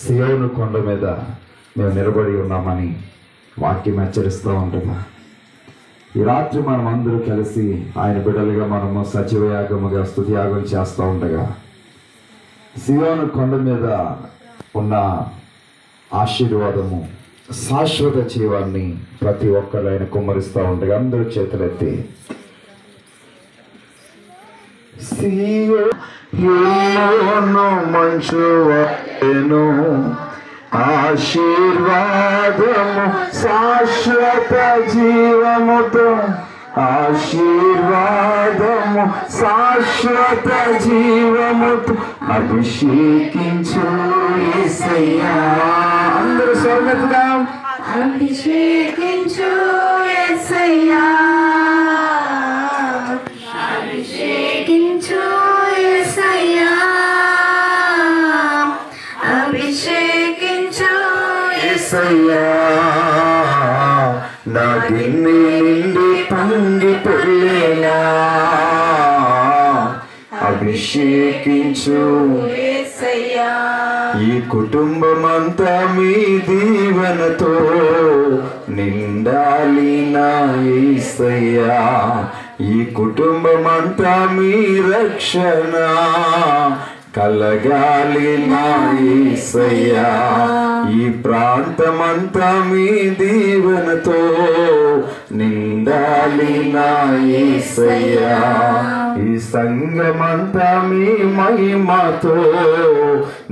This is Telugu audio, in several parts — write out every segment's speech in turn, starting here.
సియోను కొండ మీద మేము నిలబడి ఉన్నామని వాక్యం హెచ్చరిస్తూ ఉంటున్నా. ఈ రాత్రి మనం అందరూ కలిసి ఆయన బిడ్డలుగా మనము సజీవయాగముగా స్తుతియాగం చేస్తూ ఉండగా సియోను కొండ మీద ఉన్న ఆశీర్వాదము, శాశ్వత జీవాన్ని ప్రతి ఒక్కరు ఆయన కుమ్మరిస్తూ ఉండగా అందరూ చేతులెత్తి సియోను మంచువాడెను ఆశీర్వాదము శాశ్వత జీవముతో, ఆశీర్వాదము శాశ్వత జీవముతో అభిషేకించు యేసయ్యా. అందరూ స్వర్గతుగా అభిషేకించు యేసయ్యా, అభిషేకించు యేసయ్యా, అభిషేకించు యేసయ్యా. నా గిన్నె నిండి పొంగి పొర్లేలా అభిషేకించు యేసయ్యా. ఈ కుటుంబమంతా మీ దీవెనతో నిండాలి నా యేసయ్యా. ఈ కుటుంబమంతా మీ రక్షణ కలగాలి నా యేసయ్యా. ఈ ప్రాంతమంతా మీ దీవెనతో నిండాలి నా యేసయ్యా. ఈ సంఘమంతా మీ మహిమతో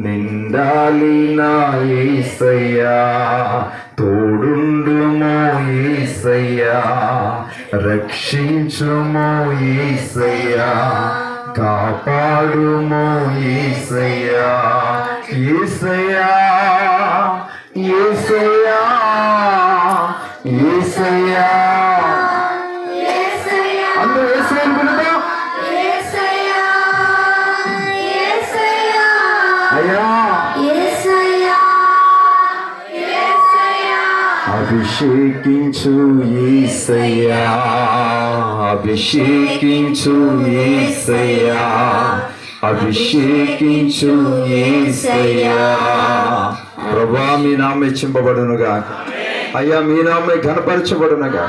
నిండాలి నా యేసయ్యా. తోడుండుమో యేసయ్యా, రక్షించుమో యేసయ్యా, కాపాడుమో యేసయ్యా. యేసయ్యా, యేసయ్యా, యేసయ్యా. అందరూ యేసయ్యను పిలుద్దాం. యేసయ్యా, యేసయ్యా, అయ్యా యేసయ్యా, యేసయ్యా. అభిషేకించు యేసయ్యా, అభిషేకించు యేసయ్యా, అభిషేకించు యేసయ్యా. ప్రభువా మీ నామం హెచ్చింపబడునుగా, అయ్యా మీ నామం ఘనపరచబడునుగా.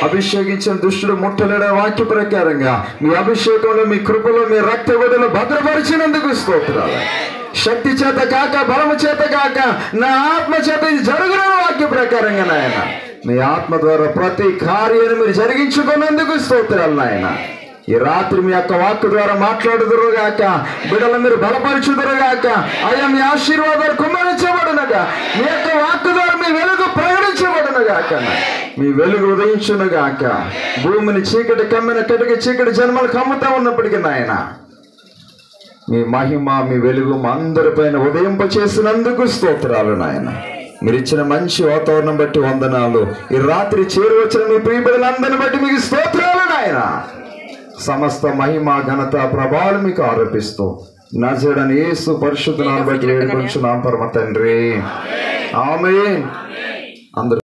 అభిషేకించిన దుష్టుడు ముట్టలేడ వాక్య ప్రకారంగా మీ అభిషేకంలో, మీ కృపలో, మీ రక్త గొడ్డలు భద్రపరిచినందుకు స్తోత్రాలు. శక్తి చేత కాక, బలము చేత కాక, నా ఆత్మ చేత ఇది జరుగుతున్న వాక్య ప్రకారంగా నాయన మీ ఆత్మ ద్వారా ప్రతి కార్యాన్ని మీరు జరిగించుకున్నందుకు స్తోత్రాలు నాయన. ఈ రాత్రి మీ యొక్క వాక్కు ద్వారా మాట్లాడుదురుగాక, బిడ్డలు మీరు బలపరచుదురుగాక. అయ్యా మీ ఆశీర్వాదాలు కుమ్మరించబడునగా, మీ యొక్క వాక్కు ద్వారా మీ వెలుగు ప్రకటించబడునుగాక, మీ వెలుగు ఉదయించునుగాక. భూమిని చీకటి కమ్మిన కటికి చీకటి జన్మలు కమ్ముతా ఉన్నప్పటికీ నాయన మీ మహిమ, మీ వెలుగు మా అందరిపైన ఉదయింప చేసినందుకు స్తోత్రాలు నాయన. మీరు ఇచ్చిన మంచి వాతావరణం బట్టి వందనాలు. ఈ రాత్రి చేరి వచ్చిన మీ ప్రియబిడ్డలందరిని బట్టి మీకు స్తోత్రాలు నాయన. సమస్త మహిమ, ఘనత, ప్రభావాలు మీకు ఆరోపిస్తూ నజరేయుడైన యేసు పరిశుద్ధ నామమున బట్టి వేడుకొంచున్నాం పరమ తండ్రి. ఆమేన్. అందరూ